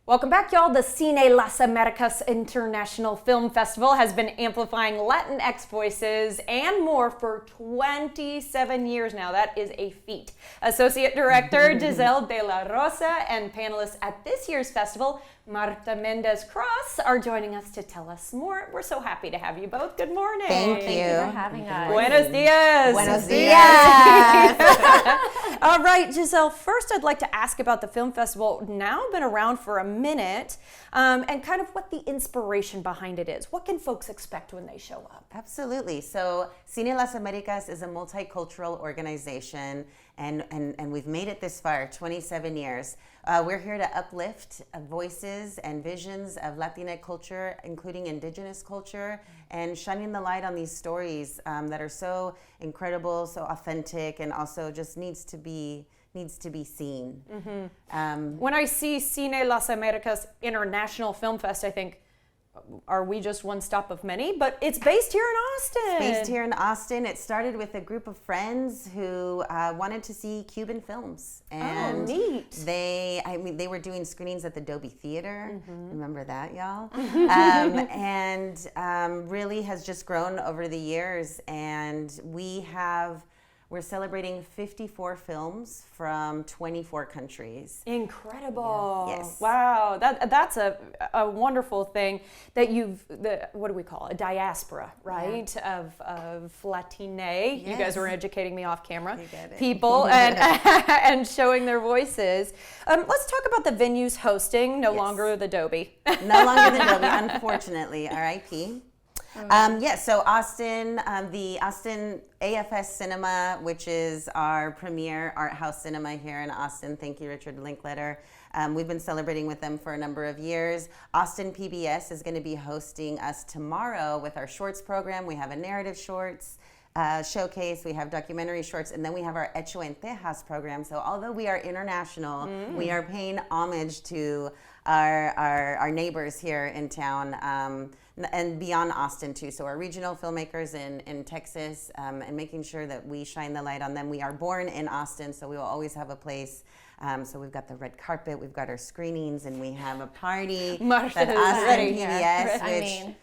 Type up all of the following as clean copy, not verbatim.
Welcome back, y'all. The Cine Las Americas International Film Festival has been amplifying Latinx voices and more for 27 years now. That is a feat. Associate Director Giselle De La Rosa and panelists at this year's festival, Marta Mendez-Cross, are joining us to tell us more. We're so happy to have you both. Good morning. Thank you. Thank you for having us. Buenos dias. Buenos dias. All right, Giselle, first I'd like to ask about the film festival. Now been around for a minute, and kind of what the inspiration behind it is. What can folks expect when they show up? Absolutely. So Cine Las Americas is a multicultural organization, and we've made it this far, 27 years. We're here to uplift voices and visions of Latina culture, including indigenous culture, and shining the light on these stories that are so incredible, so authentic, and also just needs to be seen. Mm-hmm. When I see Cine Las Americas International Film Fest, I think, are we just one stop of many? But it's based here in Austin. It's based here in Austin. It started with a group of friends who wanted to see Cuban films. And neat. They were doing screenings at the Dolby Theater. Mm-hmm. Remember that, y'all? Really has just grown over the years. And we're celebrating 54 films from 24 countries. Incredible. Yes. Wow. That's a wonderful thing that what do we call it? A diaspora, right? Yeah. Of Latine. Yes. You guys were educating me off camera. You get it. People and showing their voices. Let's talk about the venues hosting. No longer the Dolby. No longer the Dolby, unfortunately. R.I.P. So Austin, the Austin AFS Cinema, which is our premier art house cinema here in Austin. Thank you, Richard Linkletter. We've been celebrating with them for a number of years. Austin PBS is going to be hosting us tomorrow with our shorts program. We have a narrative shorts showcase, we have documentary shorts, and then we have our Hecho en Tejas program. So although we are international, we are paying homage to our neighbors here in town, and beyond Austin too. So our regional filmmakers in Texas, and making sure that we shine the light on them. We are born in Austin, so we will always have a place. So we've got the red carpet, we've got our screenings, and we have a party. Marta that Austin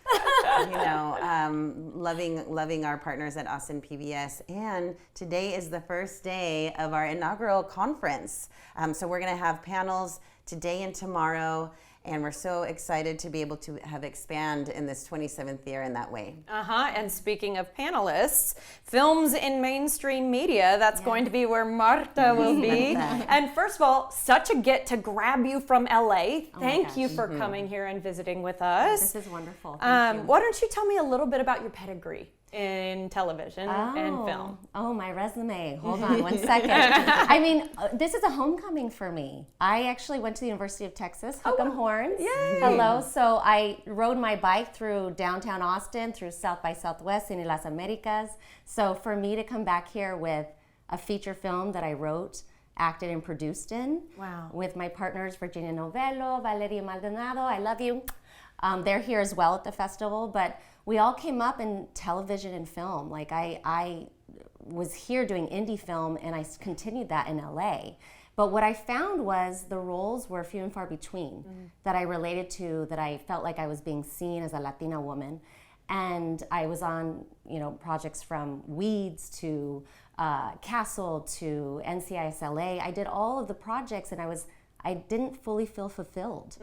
PBS, loving our partners at Austin PBS. And today is the first day of our inaugural conference. So we're going to have panels today and tomorrow. And we're so excited to be able to have expand in this 27th year in that way. And speaking of panelists, films in mainstream media, that's going to be where Marta will be. And first of all, such a get to grab you from LA. Thank you for coming here and visiting with us. This is wonderful. Thank you. Why don't you tell me a little bit about your pedigree in television and film? Oh, my resume. Hold on one second. I mean, this is a homecoming for me. I actually went to the University of Texas, Hook 'em Horns. Yay. Hello. So I rode my bike through downtown Austin, through South by Southwest, Cine Las Americas. So for me to come back here with a feature film that I wrote, acted and produced in, with my partners, Virginia Novello, Valeria Maldonado, I love you. They're here as well at the festival, but we all came up in television and film. Like I was here doing indie film, and I continued that in LA. But what I found was the roles were few and far between that I related to, that I felt like I was being seen as a Latina woman. And I was on, projects from Weeds to Castle to NCISLA. I did all of the projects, and I didn't fully feel fulfilled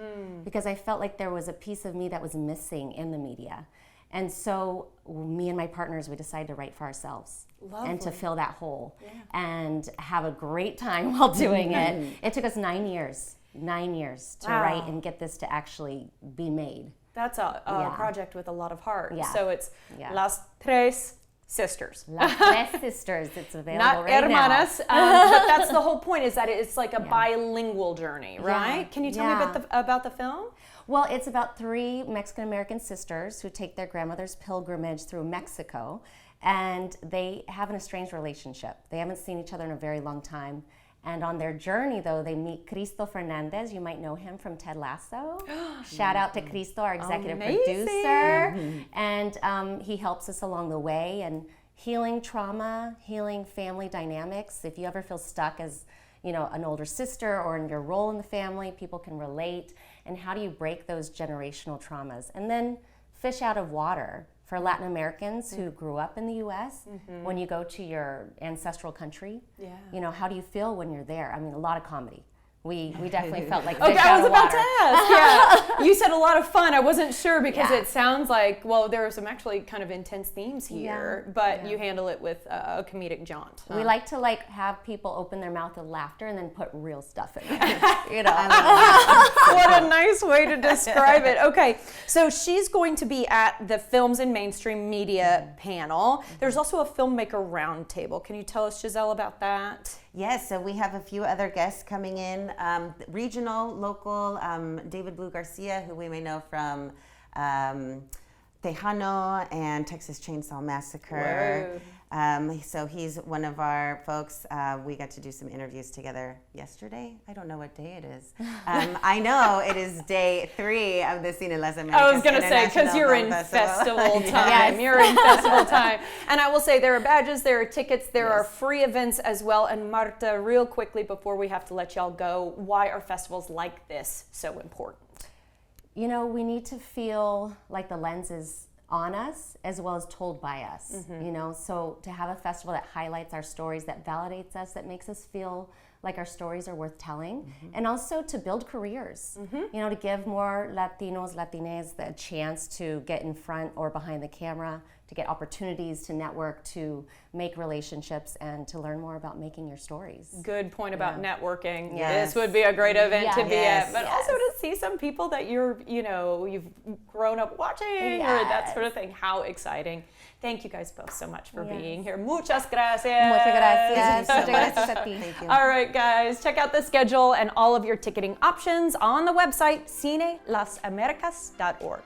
because I felt like there was a piece of me that was missing in the media. And so me and my partners, we decided to write for ourselves. Lovely. And to fill that hole and have a great time while doing it. It took us 9 years to write and get this to actually be made. That's a project with a lot of heart. Yeah. So it's Las Tres Sisters. Las Tres Sisters. It's available Not right hermanas, now. but that's the whole point, is that it's like a bilingual journey, right? Yeah. Can you tell me about the film? Well, it's about 3 Mexican-American sisters who take their grandmother's pilgrimage through Mexico, and they have an estranged relationship. They haven't seen each other in a very long time. And on their journey, though, they meet Cristo Fernandez. You might know him from Ted Lasso. Shout out to Cristo, our executive producer. And he helps us along the way and healing trauma, healing family dynamics. If you ever feel stuck as an older sister or in your role in the family, people can relate. And how do you break those generational traumas? And then fish out of water. For Latin Americans who grew up in the U.S., when you go to your ancestral country, how do you feel when you're there? I mean, a lot of comedy. We definitely felt like fish okay, out I was of about water. to ask. Yeah, you said a lot of fun. I wasn't sure because Yeah. it sounds like there are some actually kind of intense themes here, but you handle it with a comedic jaunt. We like to have people open their mouth with laughter and then put real stuff in there. What a nice way to describe it. Okay, so she's going to be at the Films in Mainstream Media panel. There's also a filmmaker roundtable. Can you tell us, Giselle, about that? Yes, so we have a few other guests coming in. Regional, local, David Blue Garcia, who we may know from Tejano and Texas Chainsaw Massacre. So he's one of our folks. We got to do some interviews together yesterday. I don't know what day it is. I know it is day 3 of the Cine Las Americas. I was going to say, because you're in festival time. Yes. You're in festival time. And I will say there are badges, there are tickets, there are free events as well. And Marta, real quickly before we have to let y'all go, why are festivals like this so important? We need to feel like the lens is on us as well as told by us, so to have a festival that highlights our stories, that validates us, that makes us feel like our stories are worth telling, and also to build careers, to give more Latinos, Latines the chance to get in front or behind the camera, to get opportunities to network, to make relationships, and to learn more about making your stories. Good point about networking. Yes. This would be a great event to be at, but Yes. also to see some people that you've grown up watching or that sort of thing. How exciting. Thank you guys both so much for being here. Muchas gracias. Muchas gracias. Thank you so Muchas much. gracias a ti. Thank you. All right, guys, check out the schedule and all of your ticketing options on the website cinelasamericas.org.